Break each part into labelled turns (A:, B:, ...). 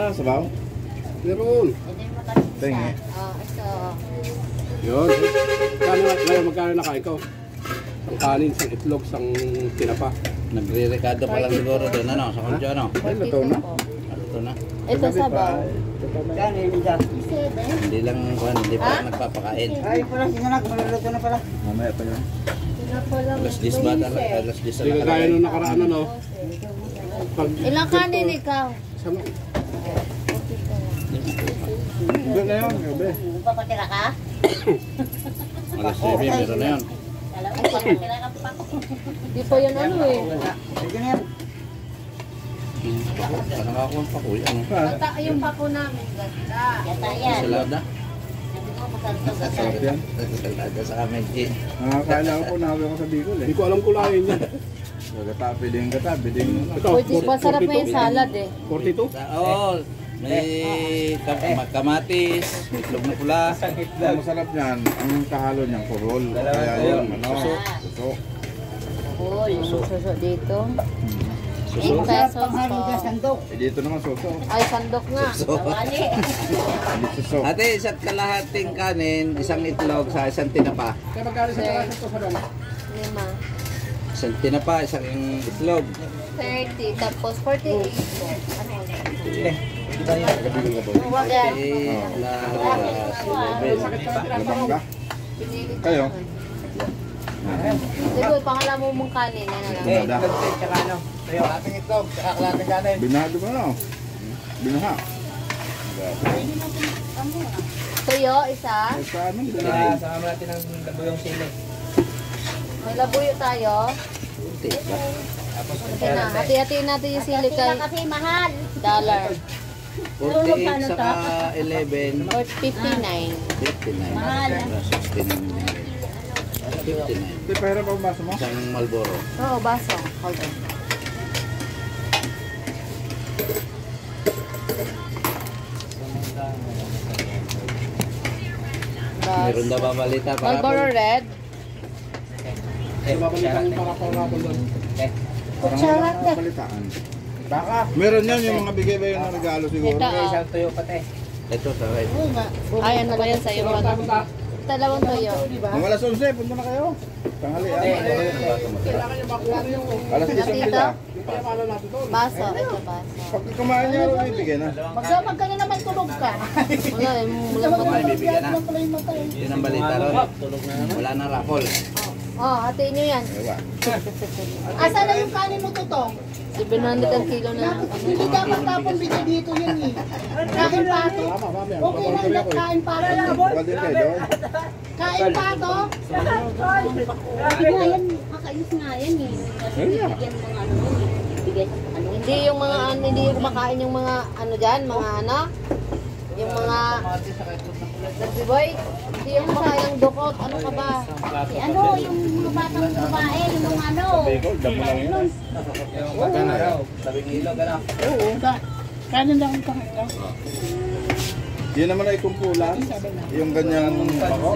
A: na, sabaw?
B: Meron.
A: Tingi.
C: Ito.
B: Yun. Ngayon, magkano na kain ko? Isang kanin, isang itlog, isang tinapa.
D: Nagre-recado pa lang siguro doon, ano? Sa kondyo, ano?
A: Ay, luto na.
D: Luto na.
C: Ito sabaw.
D: Hindi lang, hindi pa nagpapakain.
E: Ay, pala, sinanak, maluluto na pala.
A: Mamaya pa yun.
D: Alas 10 ba talaga? Alas 10
B: Hindi ka kaya nung nakaraan, ano?
C: Ilang kanin ikaw?
B: Isang...
A: Doon na yun, gabi.
E: Papatira ka?
D: Alas 7, meron na yun.
E: Ay, papatira ka pa.
C: Di pa yan ano eh.
E: Sige na yan.
D: Parang ako ang pakuya, ano?
C: Mata yung pako namin. Ganda.
E: Yata yan.
D: Salada?
A: Sarap yan.
D: Salada sa amin, eh.
A: Nakakala ko, nahawi ako sa Bicol eh.
B: Hindi ko alam kulayan niya.
A: Gata, piding gata, piding.
B: Ito,
C: Masarap na yung salad eh.
B: 42?
D: Oo. May kamatis, itlog na pula.
A: Ang masarap niyan, ang kahalo niyang kurol. Kaya yun, ano, suso.
C: Suso dito. 8
D: Suso.
C: pesos
E: Panghalo
C: po.
E: ka sandok.
A: Eh, dito naman suso.
C: Ay, sandok nga.
E: Bawali.
A: Hindi suso.
D: Ate, isa't kalahating kanin, isang itlog sa isang tinapa.
B: Kaya magkano sa kalahati ito sa dami?
C: 5.
D: Isang tinapa, isang itlog.
C: 30. Tapos 48 po. Ano?
A: Nagabigil ka ba?
C: Huwag yan.
A: Labang ka?
C: Pinili ko
A: Kayo?
C: naman. Siguro, pangalaman mo mong kanin. Yan na lang.
A: Binada. Binado mo na. Binaha.
C: Tuyo, isa.
A: Ay, paano? Binado.
F: Sama natin ang labuyong sili.
C: May labuyo tayo. Okay na. Hati-hatiin natin yung sili kay
E: Kasi mahal.
C: dollar.
D: 48 saka 11,
C: Or 59.
D: 59.
E: Mahal.
D: 69. 59.
A: Hindi, pahirap ang baso mo.
D: Isang Marlboro.
C: Oo, baso. Hold on.
D: Meron daw ba balita para
C: Marlboro Red.
B: Babalitan para pa doon.
A: Parang balitaan.
F: Baka.
A: Meron yan, yung mga bigay ba yun ng regalo siguro.
C: Ito, oh.
F: Isang tuyo pati.
D: Ito sa right.
C: Ay, ano ba yan sa'yo? Dalawang tuyo.
A: Mga alas 11, punta na kayo. Tanghali ah.
B: Kailangan niya makuha na yung...
A: Alas 10 ang
C: Tito?
A: pila.
B: Yung payamanan natin doon.
C: Baso. Ito, baso.
A: Pag kumain niya, bibigyan na.
E: Magsamag ka na naman tulog ka.
C: Wala, mula pa.
D: May bibigyan na. Yun ang balita ron. Wala nang raffle.
C: Oh, hatiin nyo yan.
A: Ewa.
E: Asa na yung kanin mo, Tutong?
C: 700 ang kilo na.
E: Hindi dapat tapon bigay dito yun eh. Kain pato. Okay lang, hindi kain pato.
A: Pwede kayo doon.
E: Kain pato. Hindi nga yan, kakayos nga yan eh. Kasi bigyan mga ano yun eh. Bigay sa ano.
C: Hindi yung mga hindi yung kumakain yung mga ano diyan, mga ano? Yung mga Dirty boy, hindi yung kumakain ng dukot. Ano ka ba?
E: Si ano, yung mga batang babae, yung ano.
A: Bicol, damo lang yun.
F: Wag na. Tabing ilog, ano?
E: Oo, kanin lang ang pangalan.
A: Yun naman ay kumpulan. Yung ganyang pako.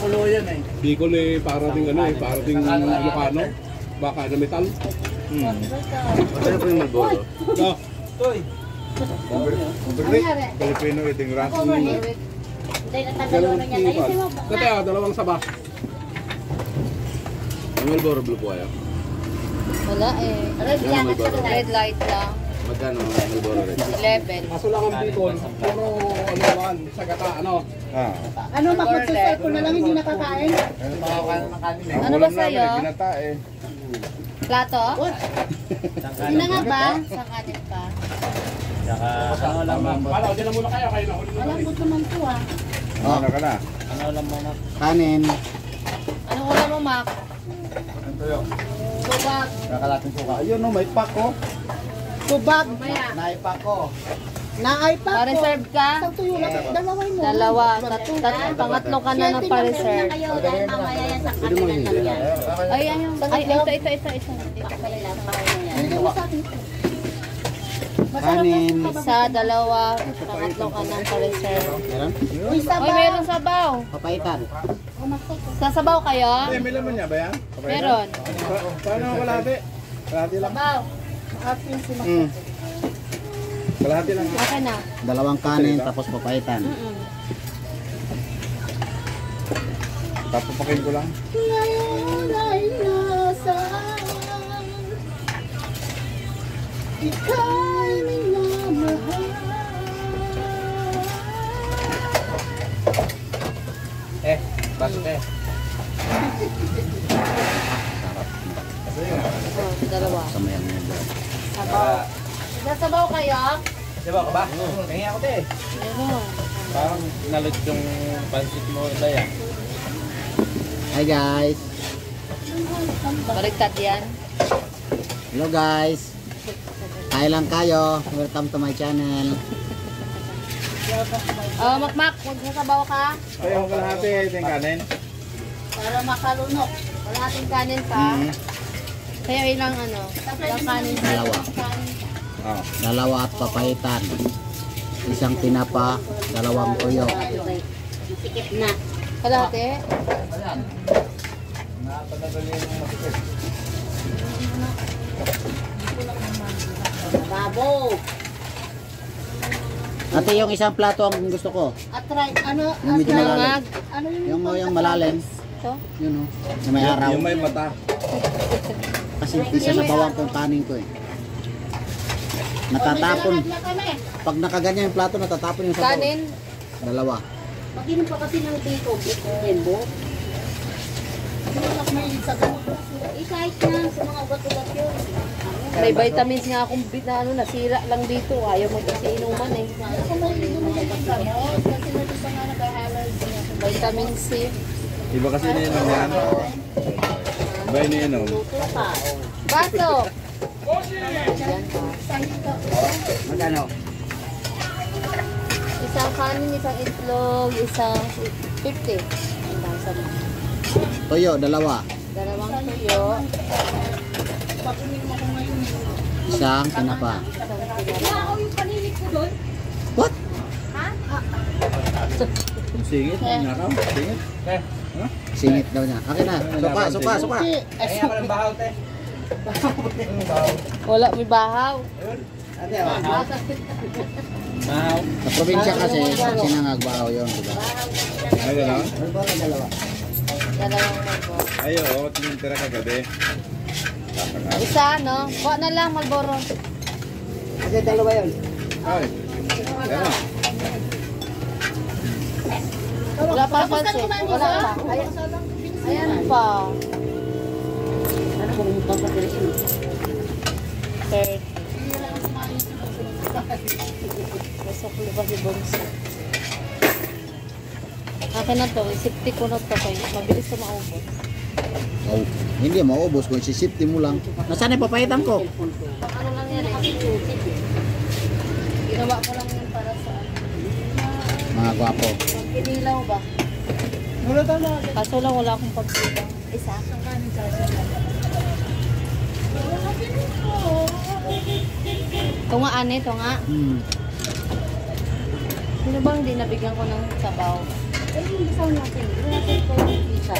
D: Pulo yan eh.
B: Bicol eh, para ding ano eh, para ding Ilocano. Baka na metal.
D: Ano po yung Marlboro?
B: No.
F: Toy.
A: Filipino eating ranch.
E: Hindi na tagalo na yan. Ayusin mo.
B: Kaya dalawang saba.
D: Yung Marlboro Blue po ayaw.
C: Wala eh. Red light lang.
D: Magkano ang Marlboro rin?
C: 11.
B: Kaso lang ang Bicol, puro ano naman, sagata ano.
A: Ah.
E: Ano, magsusuko na lang, hindi nakakain?
C: Ano ba sa'yo?
A: Binata eh.
C: Plato? Hindi na nga ba? Sa kanin pa.
F: Saka ano lang ma'am.
B: Pala, dyan na muna kayo na huli na.
E: Malambot naman to ah.
A: Ano ka na?
F: Ano lang muna.
D: Kanin.
C: Anong ulam mo, Mac? Tubag.
F: Kakalating suka.
A: Ayun no, may pako.
E: Tubag.
F: Naipa ko.
E: Naay pa ko.
C: Pa-reserve ka?
E: Isang tuyo lang. Dalaway mo.
C: Dalawa. Pangatlo ka na ng pa-reserve.
E: Kayo, dahil mamaya yan sa kanila lang yan.
C: Ay, ito.
E: Pakabali lang, pakabali yan. Hindi mo sa akin.
D: Kanin.
C: Isa, dalawa, pangatlo ka ng pa-reserve.
E: Uy,
C: Oy,
E: sabaw.
C: meron sabaw.
D: Papaitan.
C: Sasabaw kayo?
A: Eh, may laman niya ba yan?
C: Meron.
A: Paano wala di? Kalahati lang.
C: Sabaw.
E: Atin sila.
A: Kalahati lang.
C: Okay na.
F: Dalawang kanin, tapos papaitan.
A: Tapapakin ko lang.
E: Ngayon ay nasaan? Ika'y minamahal.
D: Bakit eh?
C: Oh, dalawa.
F: Samayan mo yun.
C: Sabaw. Nasabaw kayo?
D: Diba ka ba? Kaya ako te.
C: Meron.
D: Parang nalot yung pansit mo Daya.
F: Hi guys.
C: Baliktad yan.
F: Hello guys. Hi lang kayo. Welcome to my channel.
C: Oh, Makmak, magsasabaw ka.
A: Kaya yung kalahati, ito yung kanin.
C: Para makalunok. Wala ating kanin pa. Kaya ilang ano, ilang kanin pa.
F: Dalawa.
A: Oh.
F: Dalawa at papaitan. Isang tinapa, dalawang tuyo.
E: Sikip na.
C: Kalahati.
E: Babo.
F: Ate, yung isang plato ang gusto ko.
E: At try, ano,
F: Yung medyo malalim.
E: ano
F: Yung malalim.
C: Ito.
F: Yun o. Yung may araw.
A: Yung may mata.
F: Kasi isa sa bawang kong kanin ko eh. Natatapon.
E: na kami.
F: Pag nakaganyan yung plato, natatapon yung sabaw.
C: Kanin.
F: Dalawa.
E: Mag-inom pa kasi ng tito, Jembo. Mas may sa gamot. Kahit na sa mga ugat-ugat yun.
C: May vitamins nga akong na ano, nasira lang dito. Ayaw mo kasi inuman eh.
E: Ako may inom ng gamot kasi nandito pa nga nag-allergy ako.
C: Vitamin C.
A: Iba kasi iniinom yan. Iba iniinom.
E: Luto pa.
C: Baso.
F: Magkano?
C: Isang kanin, isang itlog, isang 50. Ang basa mo.
F: Toyo, dalawa.
C: Dalawang tuyo.
F: Isang tinapa.
C: Isang
F: What?
A: Yung singit, yung nakaw. Singit.
F: Singit daw niya. Akin na. Suka, suka, suka.
D: Kaya ako ng bahaw te.
C: wala, may bahaw.
D: Bahaw.
F: Sa probinsya kasi, sinangagbahaw yun. Diba?
A: Ay, gano'n?
F: Dalawa.
C: Dalawang Marlboro.
A: Ay, oo. Tinitira kagabi.
C: Isa, no? Kuha na lang, Marlboro.
F: Kasi dalawa yun.
A: Ay. Gano'n.
C: Wala pa pansin. Wala pa. Ayan, ayan pa.
E: Ano kung papatiliin?
C: 30. Gusto ko ba si Bonso? Akin na to. Isipti ko na to. Mabilis ko maubos.
F: Oh, hindi maubos kung sisipti mo lang. Nasaan yung papaitan ko?
C: Ano lang yan eh. Ginawa ko lang yan para sa
F: Mga gwapo.
C: pagkinilaw ba? Kaso lang wala akong pagkita. Isa. Ito nga ane, ito nga. Sino bang hindi nabigyan ko ng sabaw?
E: Ay, hindi sa natin. Hindi natin ko yung isa.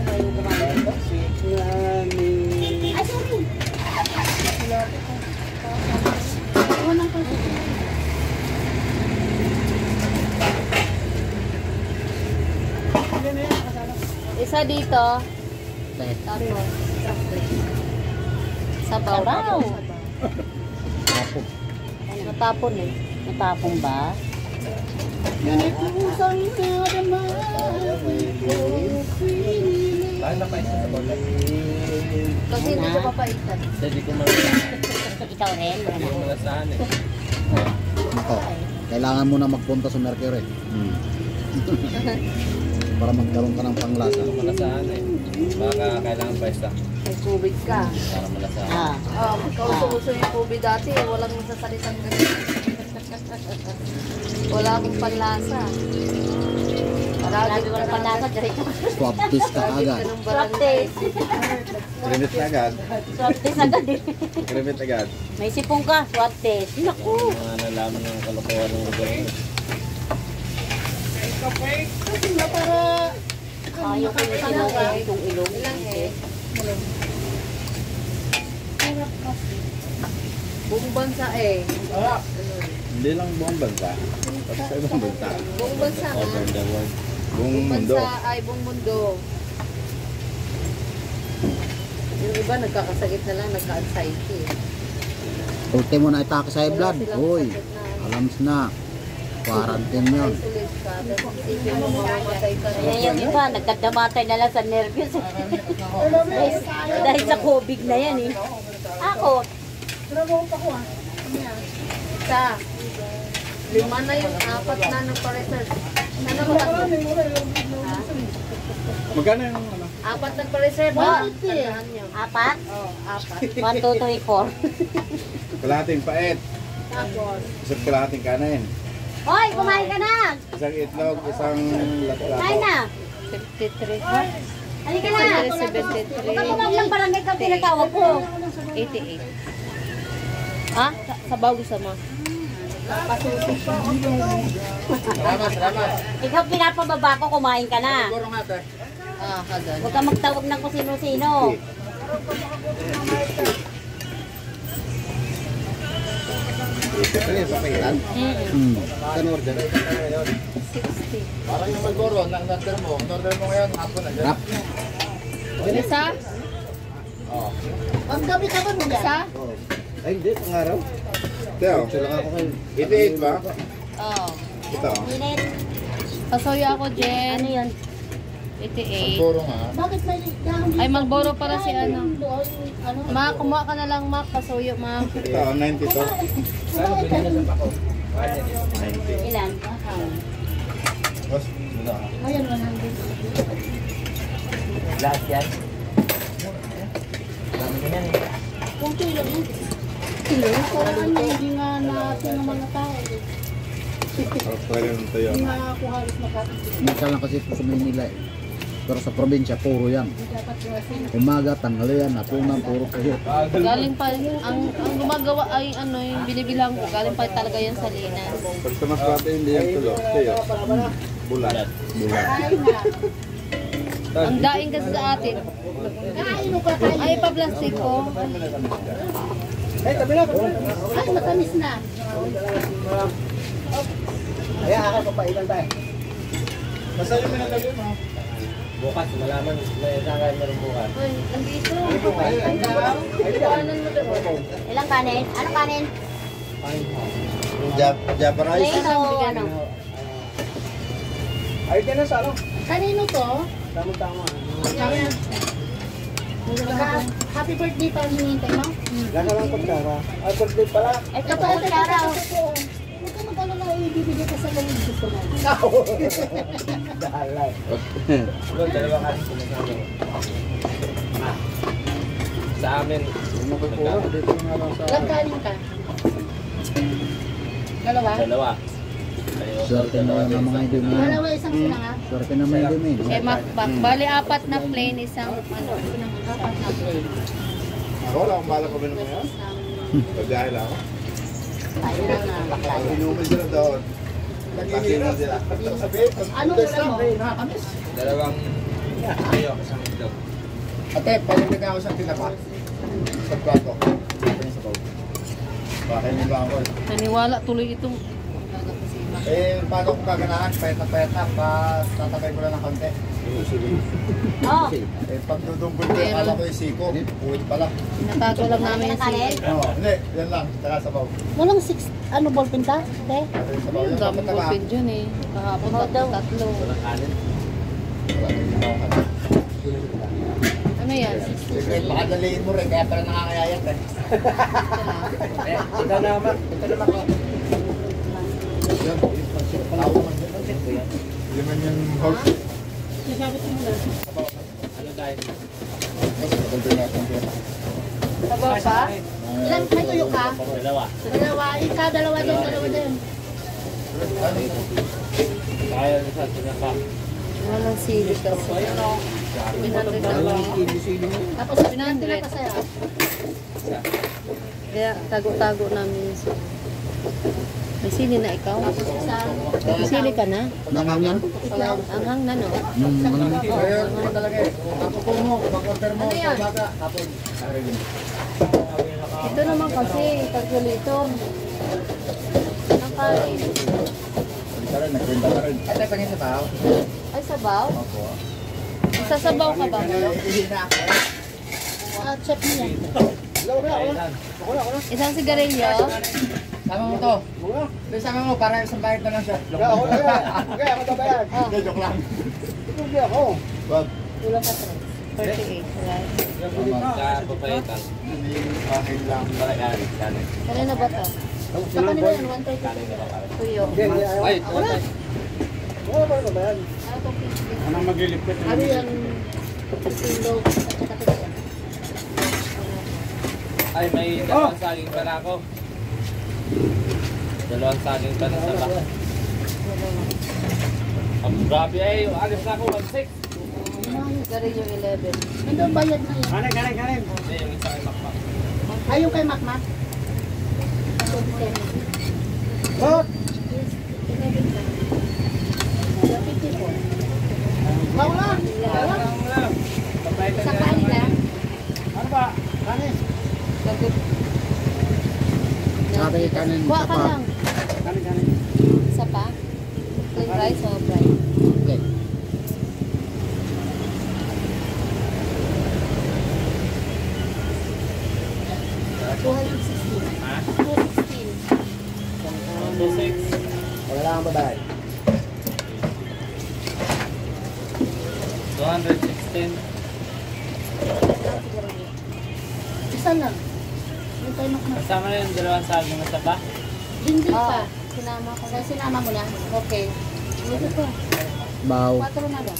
E: Ayaw gumamit ito. Ay, sorry. Walang kasi.
C: Isa dito.
F: Tapos.
C: Tapos. Sabaw.
E: Sabaw.
F: Gwapo.
C: Natapon eh.
E: Natapong ba?
D: Bakit na pa isa sa bawal?
C: Kasi hindi ko papaitan.
D: Hindi ko malasahan.
E: Ikaw rin.
D: Hindi ko malasahan eh.
F: Ako, kailangan mo na magpunta sa Mercury. Para magkaroon ka ng panglasa.
D: Hindi ko malasahan eh. Baka kailangan pa isa.
C: May COVID ka.
D: Para malasahan.
E: Ah.
C: Kauso-uso yung COVID dati. Walang masasalitang ganyan. Wala akong panlasa.
E: Lagi walang panlasa. Diretso.
F: Swab test ka agad.
E: Swab test.
A: Kremit na agad.
E: Swab test agad eh.
A: Kremit agad.
E: May sipong ka. Swab test. Naku.
D: Mga nalaman ng kalokohan ng lugar mo.
E: Ayaw ko yung sinukay. Yung ilong.
C: Ilang eh. Buong bansa eh.
A: Hindi lang buong bansa. Pati sa ibang bansa.
C: Buong bansa nga.
D: Over the world.
A: Buong
C: Buong
A: mundo.
C: bansa ay buong mundo. Yung iba nagkakasakit na lang, nagka-anxiety.
F: Puti mo na itake sa blood. Uy, alams na. Quarantine yun.
C: Isolate ka. Tapos isipin mo mamamatay ka na.
E: Kaya yung iba, nagkadamatay na lang sa nervyos. Dahil sa COVID na yan eh. Ako,
C: Isa. 5 na yung 4 na nagpa-research. Sana mo ha?
A: Magkano yung ano?
C: 4 nagpa-reserve ha? Tandaan nyo.
E: 4?
C: Oo, 4.
E: 1, 2, 3, 4.
A: Kalahating paet.
C: Tapos,
A: Isang kalahating kanin.
E: Hoy, kumain ka na!
A: Isang itlog, isang
E: Kumain
A: lato.
E: na!
C: 53.
E: Halika na!
C: 73.
E: Tumawag ng barangay kang tinatawag ko.
C: 88. Ha? Sa bago sama.
E: Ikaw pinapababa ko, kumain ka na.
C: Ah, kagan.
E: Huwag ka magtawag ng kung sino-sino.
A: Ano yung papagitan?
F: Hmm.
A: Saan order?
C: 60.
A: Parang yung magoro, ng order mo. Ang order mo ngayon, hapon na.
F: Rap.
C: Isa? Isa?
A: Ay, hindi. Pangaraw. Teo. Ito 8 ba?
C: Oo.
A: Ito.
E: Minute.
C: Pasoyo ako,
E: Ano
C: Jen.
E: yun?
C: 88.
A: Puro nga.
C: Ay, magboro para si ano. Ma, kumuha ka na lang, Ma. Pasoyo, Ma.
A: Ito, 92.
E: Ilan?
A: Boss, muna.
D: Lahat yan. Dami na yan eh.
A: Pwede nito yun.
F: Minsan lang kasi ito sa Maynila eh. Pero sa probinsya, puro yan. Umaga, tanghalian, hapunan, puro kayo.
C: Galing pa, ang gumagawa ay ano, yung binibilang ko, galing pa talaga yan sa linas.
A: Pag sa Masbate, hindi yan tulo. Teo. Bulat. Bulat.
C: Ang daing kasi sa atin. Ay, pa-plastic ko.
A: Basta yung minalagay mo.
D: Bukas, malaman. May isang kayo meron bukas.
C: Uy, andito. Iwanan mo doon.
E: Ilang kanin? Ano kanin?
A: Java rice.
E: Plain o ano?
A: Ay, ka na sa ano?
E: Kanino to?
D: Tama-tama.
E: Happy birthday pa ang hinihintay mo?
A: Laka lang kutsara. Ay, birthday pala.
E: Ito po, Chara.
G: Huwag ka mag-ano na ibibigay ka sa mga gusto mo.
D: Dahalay. Doon, dalawang kanin sinasabi. Sa amin,
A: Dito nga lang sa...
G: Ilang kanin ka? Dalawa?
D: dalawa.
F: Swerte na lang ang mga idumi.
G: Dalawa isang sila nga?
F: Swerte na may idumi.
C: Eh, makbak. Bali, 4 na plain, isang ano.
G: Apat na plate.
A: Ako, wala akong balak ko ba naman yan? Pagdahil ako. Inumin sila doon. Nagkasinan sila.
G: Ano ulam mo?
D: Dalawang tayo kasama itlog.
A: Ate, palilig ako sa tinapa. Sa plato. Bakit hindi ba ako?
C: Naniwala tuloy itong
A: Eh, paano kung gaganahan? Payat na, tatabay ko lang ng konti.
E: Oh,
A: Eh, pag dudunggol ko, akala ko yung siko. Uwit pala.
C: natago lang namin yung
E: kanin?
C: sili.
A: Oo, hindi, yan lang. Tsaka sabaw.
G: Walang ballpen ka? Te?
A: Sabaw.
C: Ang daming ballpen dyan eh. Kahapon tatlo.
D: Walang kanin.
C: Ano yan?
A: Secret, baka daliin mo rin, kaya pala nakakayayat eh.
D: Ito naman. Ito naman ko.
A: Yan, tao man yan. Liman yung house.
D: Ano tayo?
A: Konti na, konti na.
C: Sabaw pa?
G: Ilan may tuyo ka?
D: Dalawa.
G: Dalawa. Ika, dalawa din.
D: Kaya sa tinapa.
C: Walang sili kasi. 700 lang.
G: Tapos
C: 700.
G: pa sa'yo.
C: Kaya tago-tago namin yung sili. May sili na ikaw? May sili ka na?
F: Nangang yan?
C: Anghang na no?
A: Kaya ano talaga eh. Ako mo, mag-order mo sa baka. Tapos,
C: Ito naman kasi, calculator. Ang kanin.
F: Ka rin, nagkwenta ka rin.
A: Ate, pangin sa bao.
C: Ay, sabaw?
A: Opo.
C: Sasabaw ka ba?
A: Ihina ako.
E: Check mo yan.
C: Isang sigarilyo?
A: Sama mo to. Doon sama mo, para isang bayad na lang siya.
F: Ako babayan.
C: Oh,
A: Joke lang.
F: Hindi ako. Wag.
C: kulang ka 38. Right?
D: Papaitan.
A: Okay lang.
C: Kanina ba to? Sa kanina yan, 132. Tuyo.
D: Ay,
F: Wala ba babayan?
C: Ano to, 50?
B: Anong maglilipit?
E: Ano yan? Tindog at saka tindog.
D: ay, may dalawang saging pa na ako. Dalawang saging pa na sa ba? Ang grabe ay, alis na ako, 1.6.
C: Sigarilyo 11.
E: Ano bayad na yan?
B: Kanin.
D: Hindi, yung isa ay makpak.
E: Ay, yung kay Makmak.
F: What?
E: Wala. Sa kanin lang.
F: Ano ba? Kanin.
C: Sagot.
F: Sabi kanin.
C: Kuha ka
F: pa.
C: lang.
B: Kanin.
C: Isa pa? Plain rice o fried?
F: Okay.
D: Ha?
E: 216.
D: 2.6.
F: Wala lang ang babae.
D: 216.
E: Isa lang. Yung kay Makmak.
D: Kasama na yung dalawang saging na sa ba?
E: Dingding pa.
C: Sinama ko.
E: Kaya sinama mo na.
C: Okay.
E: Ito pa.
F: Baw.
E: 4 na ba?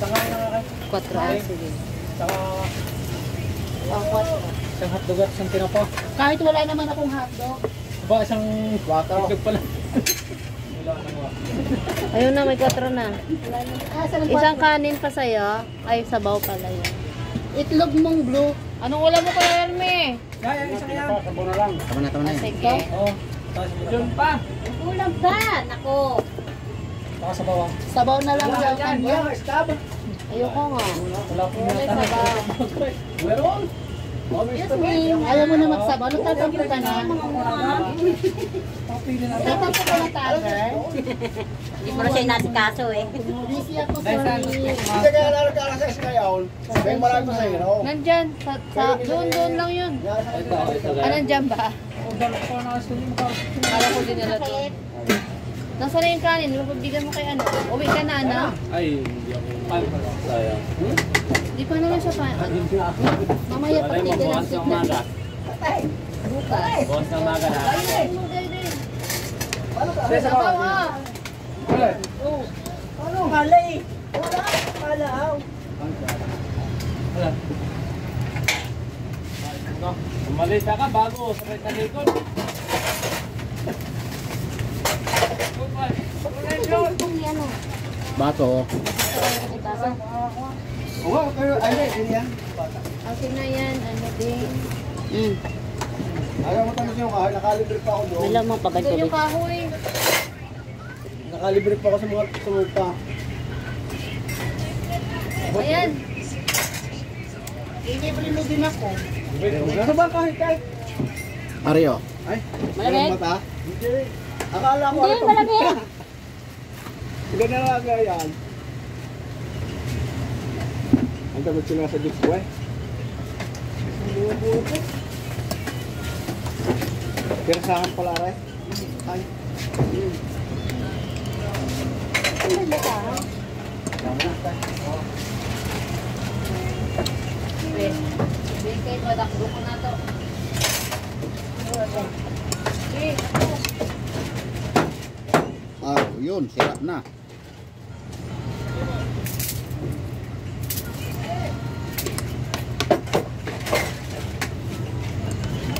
C: 4 ah, sige.
E: Oh, 4.
D: Isang hotdog at isang tinapa.
E: Kahit wala naman akong hotdog.
D: Ba, isang hotdog pala.
C: Ayun na, may 4 na.
E: Wala naman. Ah, sa
C: Isang kanin pa sa'yo. Ay, sabaw pala yun.
E: itlog mong blue.
C: Anong ulam mo kaya, Herme?
B: Sabaw na lang.
F: Tama na.
C: Sige.
D: Oo. Yun pa.
E: Kulang ba? Nako. Sabaw na lang daw kanya.
C: Ayoko nga.
D: Wala po
C: Wala sabaw.
D: Meron.
E: Ayaw mo na magsabaw. Ano tatampo ka na? Tatampo ka na, Tiger.
G: Hindi mo na siya inasikaso eh.
E: Busy ako, sorry.
F: Hindi kaya lalagala sa iskayaw. May marami pa sa iyo.
C: Nandyan. Doon lang yun.
D: Ito.
C: Ah, nandyan ba? Kala ko din nila to. Nasaan na yung kanin? Mapagbigyan mo kay ano? Uwi ka na, ano?
D: Ay, hindi ako. Sayang.
C: Di pa naman siya pa.
E: Mamaya
D: Wala mo,
E: pagtigil ng
D: bukas ng umaga.
C: Bukas.
D: Bukas ng umaga na.
C: Sabaw ha!
D: Umalita ka bago. Sakit sa likod.
F: Bato.
A: Oo, pero ano yan?
C: Okay na yan. Ano din?
A: Ayaw mo tayo yung kahoy, nakalibre pa ako doon.
G: Wala mo pagad
C: Doon yung kahoy.
A: Nakalibre pa ako sa mga tumulpa.
C: Ayan.
E: Inibre mo din ako.
A: Ano ba kahit kahit?
F: Ario.
A: Ay,
G: Malamig?
A: mata? Hindi. Akala ko
G: Hindi, malamig.
A: Hindi na lang yan. Ang dapat sila sa Diyos ko eh. Pero sa akin pala rin. Ay.
C: Bigay ko, dakdo ko na to.
F: Ah, yun. Sira na.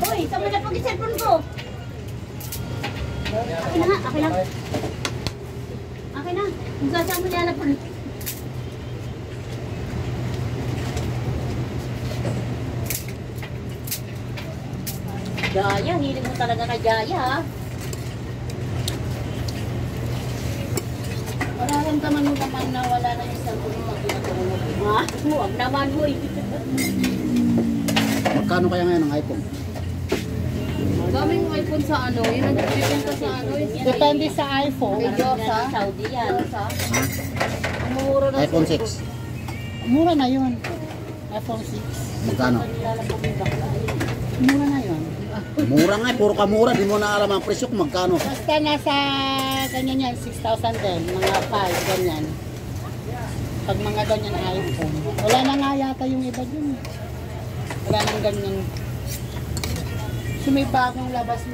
E: Hoy, saan mo na pag-cellphone ko? Akin na nga, akin na. Akin na. Kung saan mo nilalapon.
G: Jaya, hilig mo talaga kay Jaya ha.
E: Mararamdaman mo naman na wala na yung cellphone mo pag pinatulog.
G: Ha? Huwag naman mo eh.
F: Magkano kaya ngayon ang iPhone?
C: Daming iPhone sa ano, yung nagbibenta sa ano, yung
G: Depende sa iPhone.
C: May Diyosa.
E: Saudi yan.
C: Diyosa.
F: Ha?
C: Ang mura na
F: iPhone 6.
G: Mura na yun. iPhone 6.
F: Magkano?
G: Mura na yun.
F: Mura nga, puro ka mura. Di mo na alam ang presyo kung magkano.
G: Basta nasa ganyan yan, 6,000 din. Mga 5, ganyan. Pag mga ganyan iPhone. Wala na nga yata yung iba dun. Wala nang ganyan. So may bagong labas na